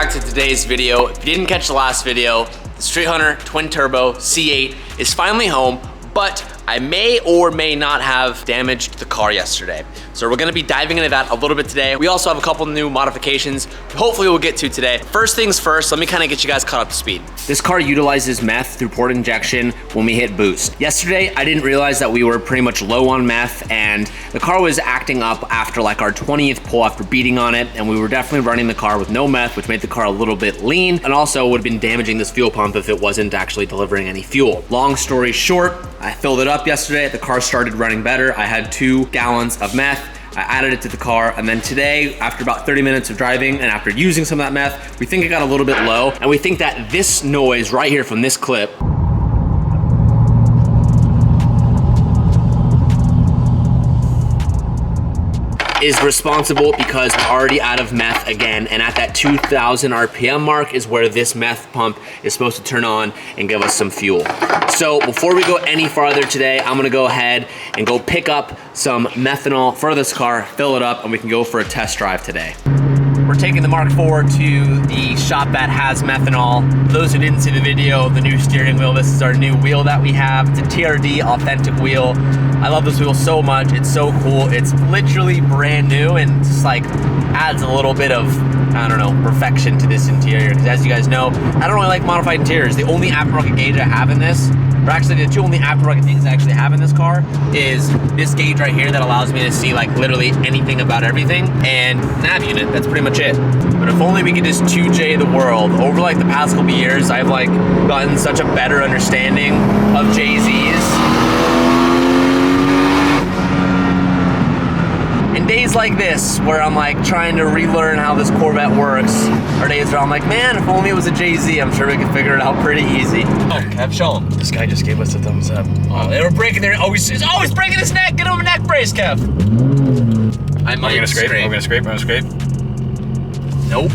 back to today's video. If you didn't catch the last video, the Street Hunter Twin Turbo C8 is finally home, but I may or may not have damaged the car yesterday. So we're gonna be diving into that a little bit today. We also have a couple new modifications, hopefully we'll get to today. First things first, let me kind of get you guys caught up to speed. This car utilizes meth through port injection when we hit boost. Yesterday, I didn't realize that we were pretty much low on meth, and the car was acting up after like our 20th pull after beating on it, and we were definitely running the car with no meth, which made the car a little bit lean, and also would have been damaging this fuel pump if it wasn't actually delivering any fuel. Long story short, I filled it up yesterday, the car started running better. I had 2 gallons of meth. I added it to the car, and then today, after about 30 minutes of driving and after using some of that meth, we think it got a little bit low, and we think that this noise right here from this clip is responsible because we're already out of meth again, and at that 2,000 RPM mark is where this meth pump is supposed to turn on and give us some fuel. So before we go any farther today, I'm gonna go ahead and go pick up some methanol for this car, fill it up, and we can go for a test drive today. We're taking the Mark IV to the shop that has methanol. For those who didn't see the video, the new steering wheel, this is our new wheel that we have. It's a TRD authentic wheel. I love this wheel so much, it's so cool. It's literally brand new and just like adds a little bit of, I don't know, perfection to this interior. Because as you guys know, I don't really like modified interiors. The only aftermarket gauge I have in this, or actually the 2 only aftermarket things I actually have in this car is this gauge right here that allows me to see like literally anything about everything, and nav unit, that's pretty much it. But if only we could just 2J the world. Over like the past couple years, I've like gotten such a better understanding of JZs. And days like this, where I'm like trying to relearn how this Corvette works, are days where I'm like, man, if only it was a JZ, I'm sure we could figure it out pretty easy. Oh, Kev, show him. This guy just gave us a thumbs up. Oh, they were breaking their, he's always breaking his neck. Get him a neck brace, Kev. I might gonna scrape. I'm gonna scrape. I'm gonna scrape. Nope.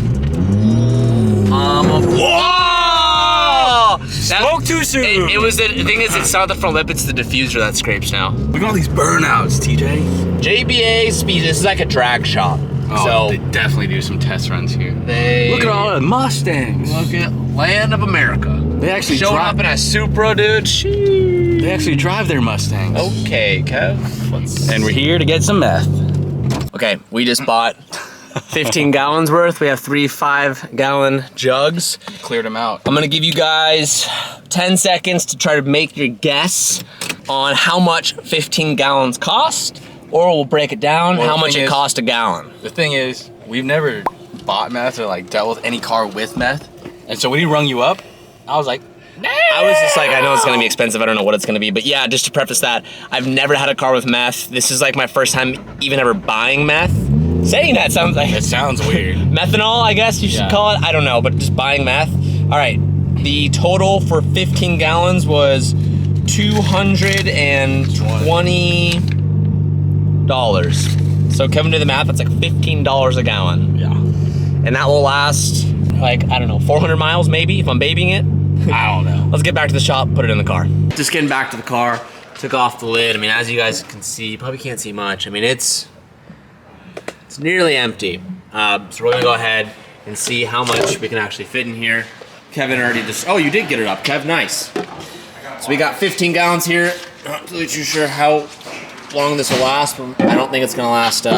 Whoa! Spoke too soon. It was the thing is, it's not the front lip, it's the diffuser that scrapes now. Look at all these burnouts, TJ. JBA Speed, this is like a drag shop. Oh, so they definitely do some test runs here. Look at all the Mustangs. Look at Land of America. They actually showing up in a Supra, dude. Sheesh. They actually drive their Mustangs. Okay, Kev. And we're here to get some meth. Okay, we just bought 15 gallons worth. We have 3 5-gallon jugs. Cleared them out. I'm gonna give you guys 10 seconds to try to make your guess on how much 15 gallons cost, or we'll break it down, how much it cost a gallon. The thing is, we've never bought meth or like dealt with any car with meth. And so when he rung you up, I was like, nah. I was just like, I know it's gonna be expensive, I don't know what it's gonna be, but yeah, just to preface that, I've never had a car with meth. This is like my first time even ever buying meth. Saying that sounds like... It sounds weird. Methanol, I guess you should call it. I don't know, but just buying meth. All right, the total for 15 gallons was $220. So Kevin did the math, that's like $15 a gallon. Yeah. And that will last like, I don't know, 400 miles maybe, if I'm babying it. I don't know. Let's get back to the shop, put it in the car. Just getting back to the car, took off the lid. I mean, as you guys can see, you probably can't see much. I mean, it's nearly empty. So we're gonna go ahead and see how much we can actually fit in here. Kevin already just, oh, you did get it up, Kev, nice. So we got 15 gallons here. Not really too sure how long this will last, but I don't think it's gonna last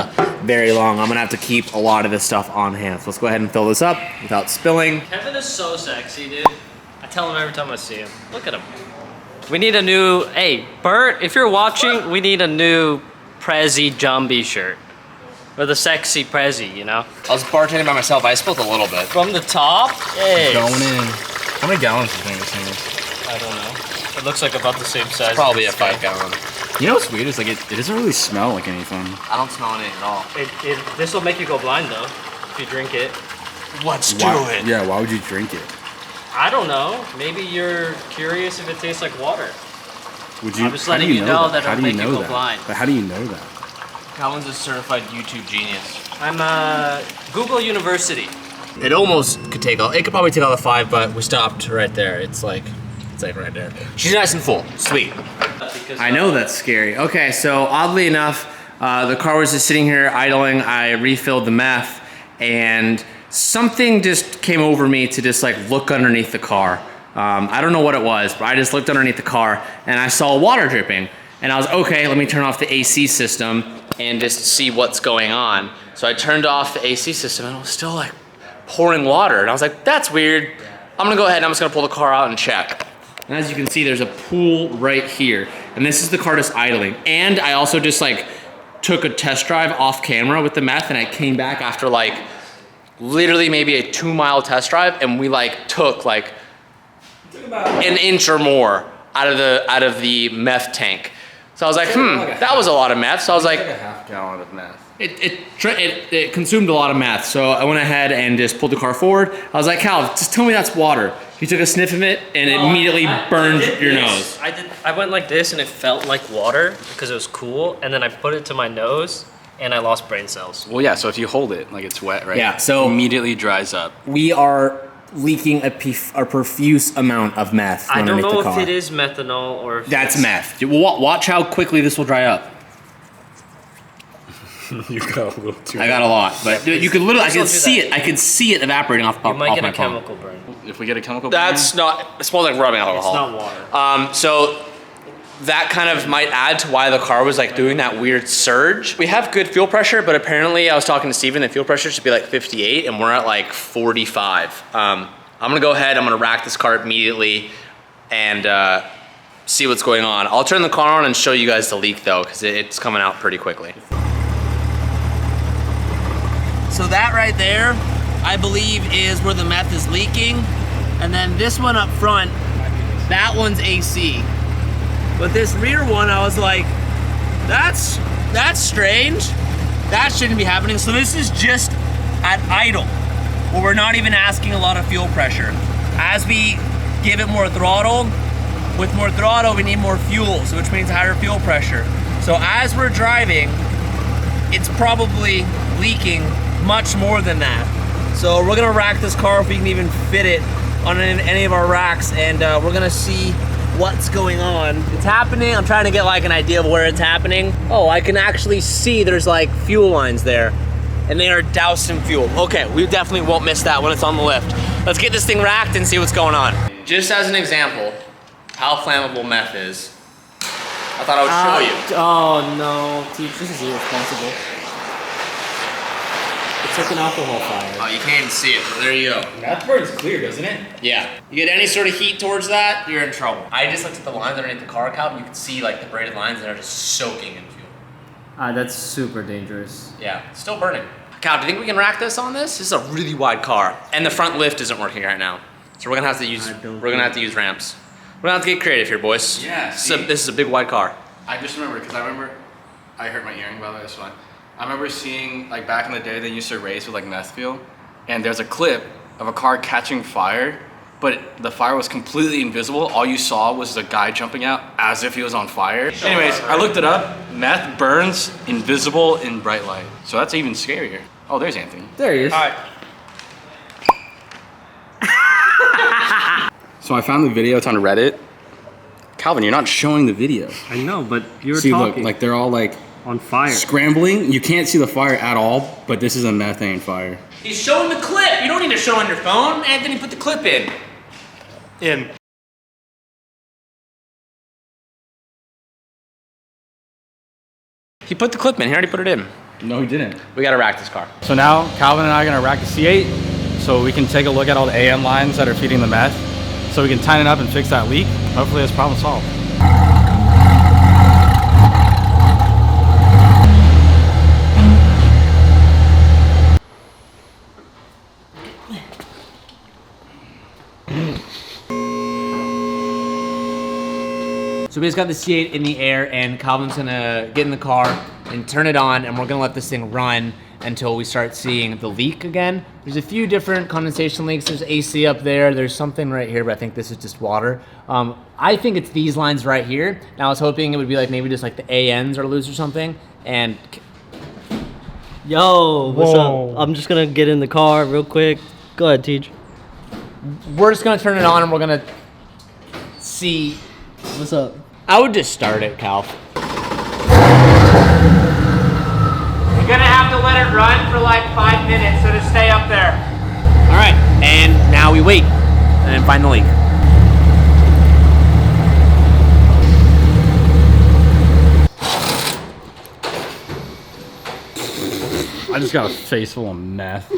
very long. I'm gonna have to keep a lot of this stuff on hand. So let's go ahead and fill this up without spilling. Kevin is so sexy, dude. I tell him every time I see him. Look at him. We need a new, hey, Bert, if you're watching, we need a new Prezi Jumbie shirt. Or the sexy Prezi, you know? I was bartending by myself. I spilled a little bit. From the top? Hey. Going in. How many gallons do you think this thing is? I don't know. It looks like about the same size. It's probably a 5-gallon. You know what's weird? It's like it doesn't really smell like anything. I don't smell anything at all. This will make you go blind though, if you drink it. Let's do it. Yeah, why would you drink it? I don't know. Maybe you're curious if it tastes like water. Would you? I'm just letting you know that it'll make you go blind. But how do you know that? Calvin's a certified YouTube genius. I'm Google University. It almost could take all, it could probably take all the 5, but we stopped right there. It's like right there. She's nice and full, sweet. I know that's scary. Okay, so oddly enough, the car was just sitting here idling. I refilled the meth, and something just came over me to just like look underneath the car. I don't know what it was, but I just looked underneath the car and I saw water dripping. And I was, okay, let me turn off the AC system and just see what's going on. So I turned off the AC system and it was still like pouring water. And I was like, that's weird. I'm gonna go ahead and I'm just gonna pull the car out and check. And as you can see, there's a pool right here. And this is the car just idling. And I also just like took a test drive off camera with the meth and I came back after like literally maybe a 2-mile test drive and we like took like an inch or more out of the meth tank. So I was like, that was a lot of meth. So I was like, a half gallon of meth. It consumed a lot of meth. So I went ahead and just pulled the car forward. I was like, Cal, just tell me that's water. He took a sniff of it and it immediately burned your nose. I went like this and it felt like water because it was cool. And then I put it to my nose and I lost brain cells. Well, yeah, so if you hold it, like it's wet, right? Yeah, so immediately dries up. We are leaking a profuse amount of meth. I don't know if it is methanol or if that's meth. Watch how quickly this will dry up. You got a little too. I got a lot, but dude, you could literally, I could see it. I could see it evaporating off my palm. You might get a chemical burn. If we get a chemical burn? That's not, it smells like rubbing alcohol. It's not water. So that kind of might add to why the car was like doing that weird surge. We have good fuel pressure, but apparently I was talking to Steven, the fuel pressure should be like 58 and we're at like 45. I'm gonna go ahead, I'm gonna rack this car immediately and see what's going on. I'll turn the car on and show you guys the leak though, because it's coming out pretty quickly. So that right there, I believe is where the meth is leaking. And then this one up front, that one's AC. But this rear one, I was like, that's strange. That shouldn't be happening. So this is just at idle, where we're not even asking a lot of fuel pressure. As we give it more throttle, with more throttle, we need more fuel, so which means higher fuel pressure. So as we're driving, it's probably leaking much more than that. So we're gonna rack this car if we can even fit it on any of our racks, and we're gonna see what's going on. It's happening. I'm trying to get like an idea of where it's happening. Oh, I can actually see there's like fuel lines there, and they are doused in fuel. Okay, we definitely won't miss that when it's on the lift. Let's get this thing racked and see what's going on. Just as an example, how flammable meth is, I thought I would show you. Oh no, Teach, this is irresponsible. It's like an alcohol fire. Oh, you can't even see it, but there you go. That burns clear, doesn't it? Yeah. You get any sort of heat towards that, you're in trouble. I just looked at the lines underneath the car cab, you can see like the braided lines that are just soaking in fuel. That's super dangerous. Yeah, still burning. Cal, do you think we can rack this on this? This is a really wide car, and the front lift isn't working right now. So we're gonna have to use ramps. We're gonna have to get creative here, boys. Yeah. This is a big wide car. I just remember, because I hurt my earring, by the way, that's fine. I remember seeing, like back in the day, they used to race with like meth fuel, and there's a clip of a car catching fire, but the fire was completely invisible. All you saw was a guy jumping out as if he was on fire. Anyways, I looked it up. Meth burns invisible in bright light. So that's even scarier. Oh, there's Anthony. There he is. All right. So I found the video, it's on Reddit. Calvin, you're not showing the video. I know, but you were See, talking. look, like they're all like on fire. scrambling. You can't see the fire at all, but this is a methane fire. He's showing the clip. You don't need to show on your phone. Anthony, put the clip in. He put the clip in. He already put it in. No, he didn't. We gotta rack this car. So now Calvin and I are gonna rack the C8 so we can take a look at all the AM lines that are feeding the meth so we can tighten it up and fix that leak. Hopefully this problem solved. So we just got the C8 in the air, and Calvin's gonna get in the car and turn it on, and we're gonna let this thing run until we start seeing the leak again. There's a few different condensation leaks. There's AC up there. There's something right here, but I think this is just water. I think it's these lines right here. Now I was hoping it would be like maybe just like the ANs are loose or something. And Yo, what's up? I'm just gonna get in the car real quick. Go ahead, Teach. we're just gonna turn it on, and we're gonna see. What's up? I would just start it, Cal. You're gonna have to let it run for like 5 minutes, so just stay up there. All right, and now we wait and find the leak. I just got a face full of meth.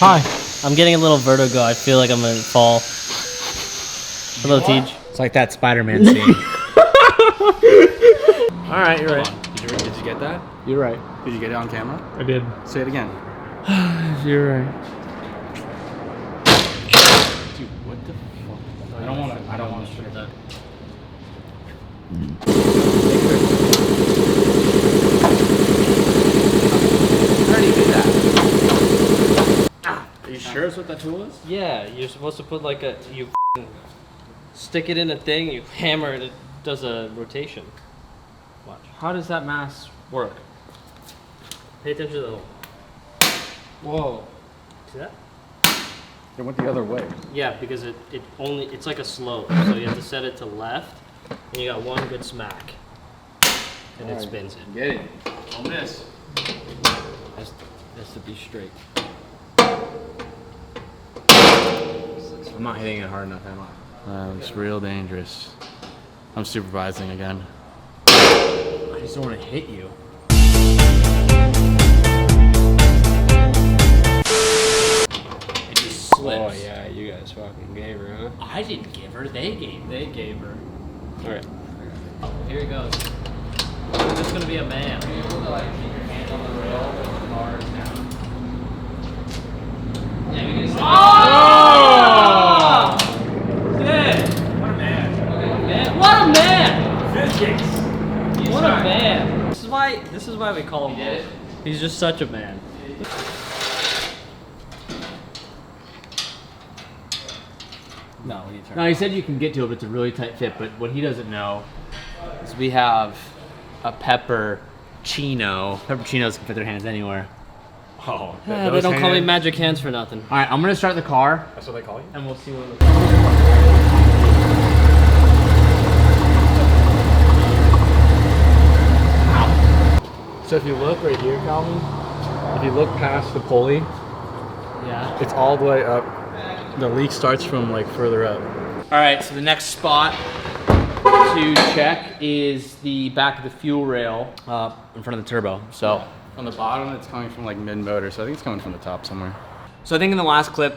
Hi. I'm getting a little vertigo. I feel like I'm gonna fall. Hello, Teej. It's like that Spider-Man scene. All right, you're right. Did you get that? You're right. Did you get it on camera? I did. Say it again. You're right. Dude, what the fuck? I don't want to strip that. I already did that. Are you sure that's what that tool is? Yeah, you're supposed to put like you stick it in a thing, you hammer it, it does a rotation. Watch. How does that mass work? Pay attention to the hole. Whoa. See that? It went the other way. Yeah, because it's like a slope, so you have to set it to left, and you got one good smack, and it spins it. Get it. Don't miss. Has to be straight. I'm not hitting it hard enough, am I? It's real dangerous. I'm supervising again. I just don't want to hit you. It just slips. Oh yeah, you guys fucking gave her, huh? I didn't give her, they gave her. They gave her. All right. Here he goes. This is gonna be a man. Oh! Yeah. What a man. What a man. Physics. What a man. This is why we call him Wolf. He's just such a man. No, we need to turn. No, he said you can get to it, but it's a really tight fit. But what he doesn't know is we have a peppercino. Peppercinos can fit their hands anywhere. Oh, They don't call me Magic Hands for nothing. All right, I'm gonna start the car. That's what they call you? And we'll see what So if you look right here, Calvin, if you look past the pulley, Yeah. it's all the way up. The leak starts from like further up. All right, so the next spot to check is the back of the fuel rail in front of the turbo. So On the bottom, it's coming from like mid-motor, so I think it's coming from the top somewhere. I think in the last clip,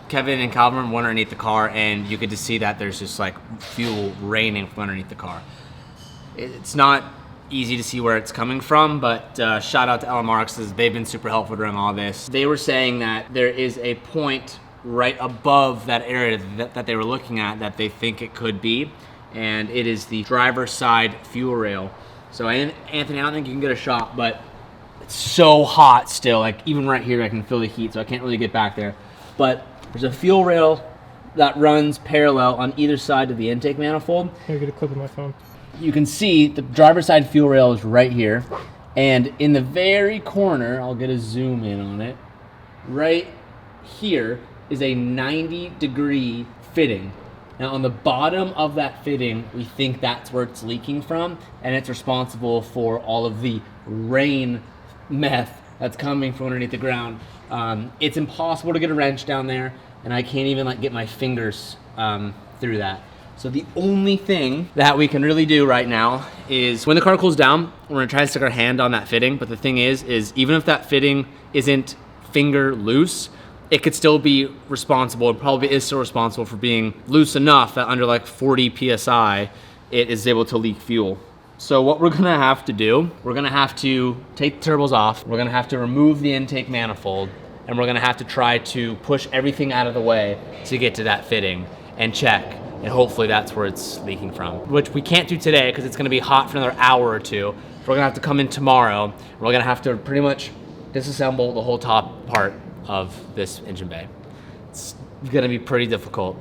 Kevin and Calvin went underneath the car, and you could just see that there's just like fuel raining from underneath the car. It's not easy to see where it's coming from, but shout out to LMR because they've been super helpful during all this. They were saying that there is a point right above that area that they were looking at that they think it could be, and it is the driver's side fuel rail. So Anthony, I don't think you can get a shot, but it's so hot still. Like even right here, I can feel the heat, so I can't really get back there. But there's a fuel rail that runs parallel on either side of the intake manifold. Here, get a clip of my phone. You can see the driver's side fuel rail is right here, and in the very corner, I'll get a zoom in on it, right here is a 90-degree fitting. Now on the bottom of that fitting, we think that's where it's leaking from, and it's responsible for all of the rain meth that's coming from underneath the ground. It's impossible to get a wrench down there, and I can't even like get my fingers through that. So the only thing that we can really do right now is when the car cools down, we're gonna try to stick our hand on that fitting. But the thing is even if that fitting isn't finger loose, it could still be responsible, and probably is still responsible for being loose enough that under like 40 PSI, it is able to leak fuel. So what we're gonna have to do, we're gonna have to take the turbos off, we're gonna have to remove the intake manifold, and we're gonna have to try to push everything out of the way to get to that fitting and check. And hopefully that's where it's leaking from, which we can't do today because it's gonna be hot for another hour or two. So we're gonna have to come in tomorrow. We're gonna have to pretty much disassemble the whole top part of this engine bay. It's gonna be pretty difficult.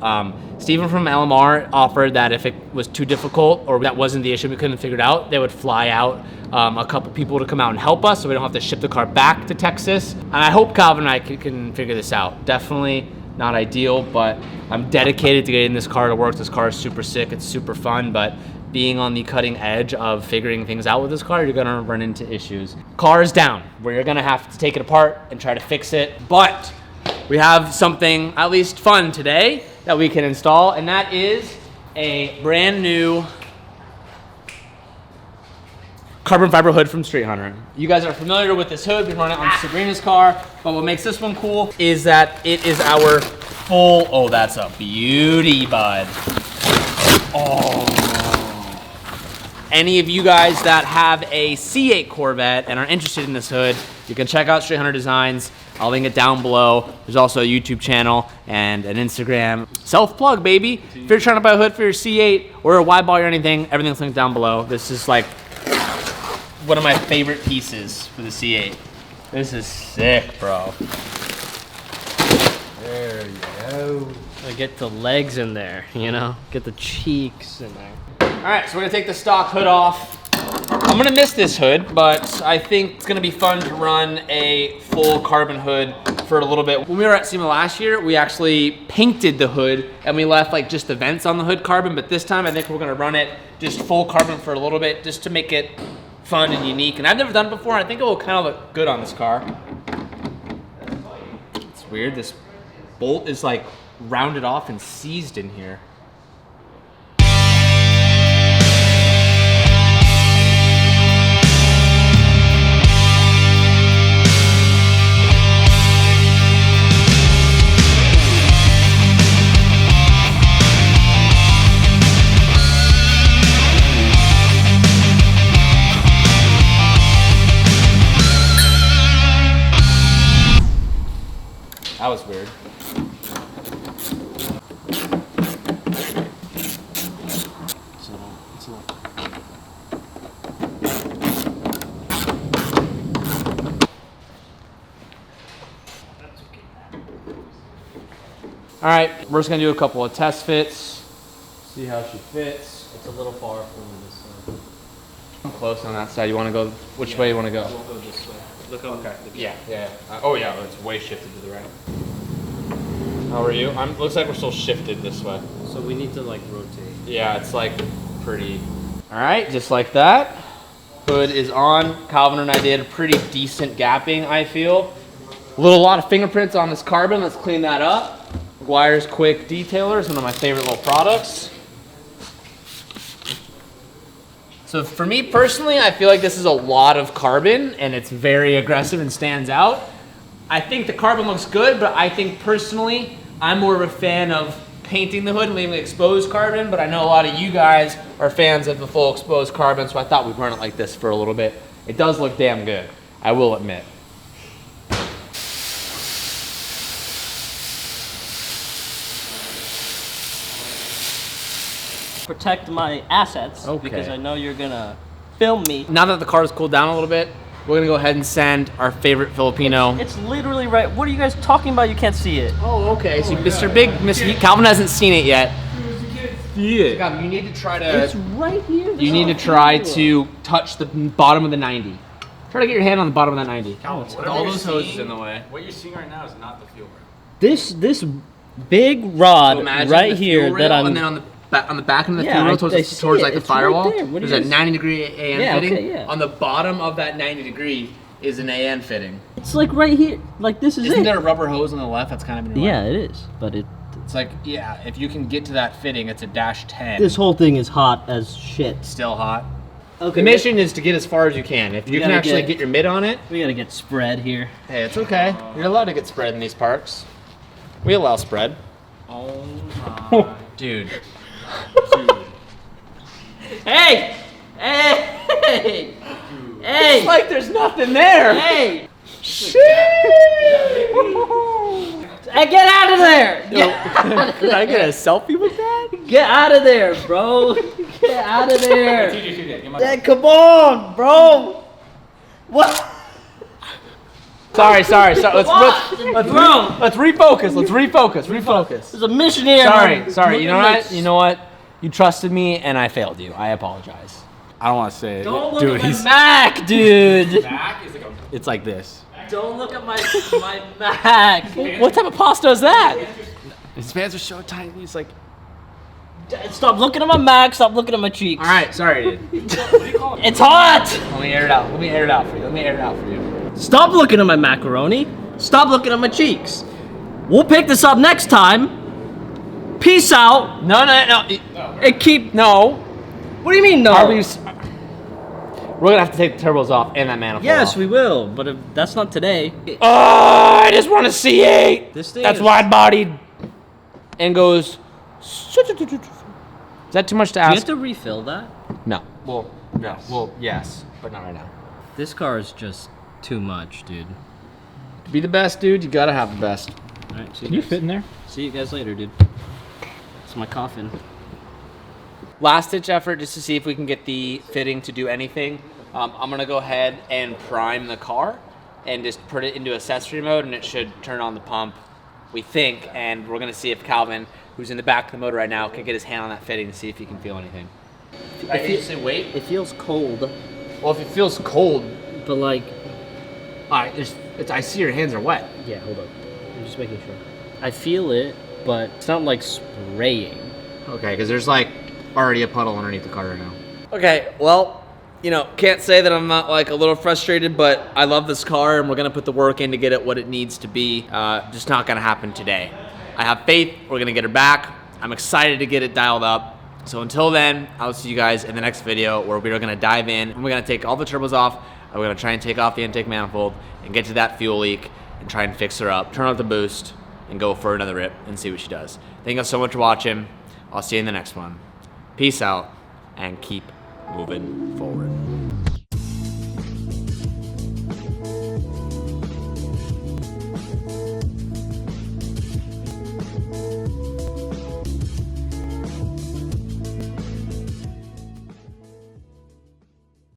Steven from LMR offered that if it was too difficult or that wasn't the issue we couldn't figure it out, they would fly out a couple people to come out and help us so we don't have to ship the car back to Texas. And I hope Calvin and I can figure this out. Definitely not ideal, but I'm dedicated to getting this car to work. This car is super sick, it's super fun, but being on the cutting edge of figuring things out with this car, you're gonna run into issues. Car is down, where you're gonna have to take it apart and try to fix it. But we have something at least fun today that we can install, and that is a brand new carbon fiber hood from Street Hunter. You guys are familiar with this hood. We run it on Sabrina's car, but what makes this one cool is that it is our full, oh, that's a beauty, bud. Oh. Any of you guys that have a C8 Corvette and are interested in this hood, you can check out Street Hunter Designs. I'll link it down below. There's also a YouTube channel and an Instagram. Self-plug, baby. If you're trying to buy a hood for your C8 or a wide body or anything, everything's linked down below. This is like one of my favorite pieces for the C8. This is sick, bro. There you go. I get the legs in there, you know? Get the cheeks in there. All right, so we're gonna take the stock hood off. I'm gonna miss this hood, but I think it's gonna be fun to run a full carbon hood for a little bit. When we were at SEMA last year, we actually painted the hood and we left like just the vents on the hood carbon, but this time I think we're gonna run it just full carbon for a little bit, just to make it fun and unique. And I've never done it before. I think it will kind of look good on this car. It's weird, this bolt is like rounded off and seized in here. That was weird. All right, we're just gonna do a couple of test fits, see how she fits. It's a little far from this side. I'm close on that side. You wanna go, which way you wanna go? We'll go this way. Look how Yeah. Oh yeah, it's way shifted to the right. How are you? Looks like we're still shifted this way. So we need to like rotate. Yeah, it's like pretty. All right, just like that. Hood is on. Calvin and I did a pretty decent gapping, I feel. A lot of fingerprints on this carbon. Let's clean that up. Mcguire's Quick Detailer is one of my favorite little products. So for me personally, I feel like this is a lot of carbon and it's very aggressive and stands out. I think the carbon looks good, but I think personally, I'm more of a fan of painting the hood and leaving exposed carbon, but I know a lot of you guys are fans of the full exposed carbon, so I thought we'd run it like this for a little bit. It does look damn good, I will admit. Protect my assets because I know you're gonna film me. Now that the car's cooled down a little bit, we're gonna go ahead and send our favorite Filipino. It's literally right. What are you guys talking about? You can't see it. Oh, okay. So Mr. Big, Calvin hasn't seen it yet. Yeah. You need to try to. It's right here. You need to try to touch the bottom of the 90. Try to get your hand on the bottom of that 90. Calvin, With all those hoses in the way. What you're seeing right now is not the fuel rail. This big rod So imagine right the here fuel that rail, I'm. and then on the back end of the Yeah, fuel rail I towards see like it. the It's firewall, right there. What do there's you a guys- 90-degree AN Yeah, fitting. okay, yeah. On the bottom of that 90 degree is an AN fitting. It's like right here. Like this is Isn't it. there a rubber hose on the left that's kind of in your way? Yeah, it is. But It's like, yeah, if you can get to that fitting, it's a -10. this whole thing is hot as shit. Still hot. Okay. The mission is to get as far as you can. If We you can gotta actually get- get your mid on it, We gotta get spread here. hey, it's okay. You're allowed to get spread in these parks. We allow spread. Oh my. Dude. Hey! Hey! Hey! It's like there's nothing there. Hey! Shit. Hey, get out of there! Could I get a selfie with that? Get out of there, bro! Get out of there! TJ, get my. Hey, come on, bro! What? Sorry. Let's Bro! refocus. There's a mission here. Sorry. You know what? You trusted me and I failed you. I apologize. I don't want to say it. Don't look Dude, at my Mac, dude! Back is like a. it's like this. Don't look at my Mac! What type of pasta is that? His pants are so tiny. He's like, Stop looking at my Mac. Stop looking at my cheeks. All right, sorry, dude. It's hot. Let me air it out. Let me air it out for you. Let me air it out for you. Stop looking at my macaroni. Stop looking at my cheeks. We'll pick this up next time. Peace out. No. And keep No. What do you mean no? We're gonna have to take the turbos off and that manifold. Yes, off. we will, but if that's not today. I just want a C8. This thing That's is- wide-bodied and goes. Is that too much to Do you ask? have to refill that? No. Well, no. Well, yes, but not right now. This car is just too much, dude. To be the best, dude, you gotta have the best. All right, see Can you guys. fit in there? See you guys later, dude. It's my coffin. Last ditch effort just to see if we can get the fitting to do anything. I'm gonna go ahead and prime the car and just put it into accessory mode, and it should turn on the pump, we think, and we're gonna see if Calvin, who's in the back of the motor right now, can get his hand on that fitting to see if he can feel anything. If you say wait. It feels cold, Well, if it feels cold, but like, I see your hands are wet. yeah, hold on. I'm just making sure. I feel it, but it's not like spraying. Okay, because there's like already a puddle underneath the car right now. Okay, well, can't say that I'm not like a little frustrated, but I love this car and we're gonna put the work in to get it what it needs to be. Just not gonna happen today. I have faith we're gonna get her back. I'm excited to get it dialed up. So until then, I'll see you guys in the next video where we're gonna dive in and we're gonna take all the turbos off. And we're gonna try and take off the intake manifold and get to that fuel leak and try and fix her up, turn off the boost, and go for another rip and see what she does. Thank you guys so much for watching. I'll see you in the next one. Peace out and keep moving forward.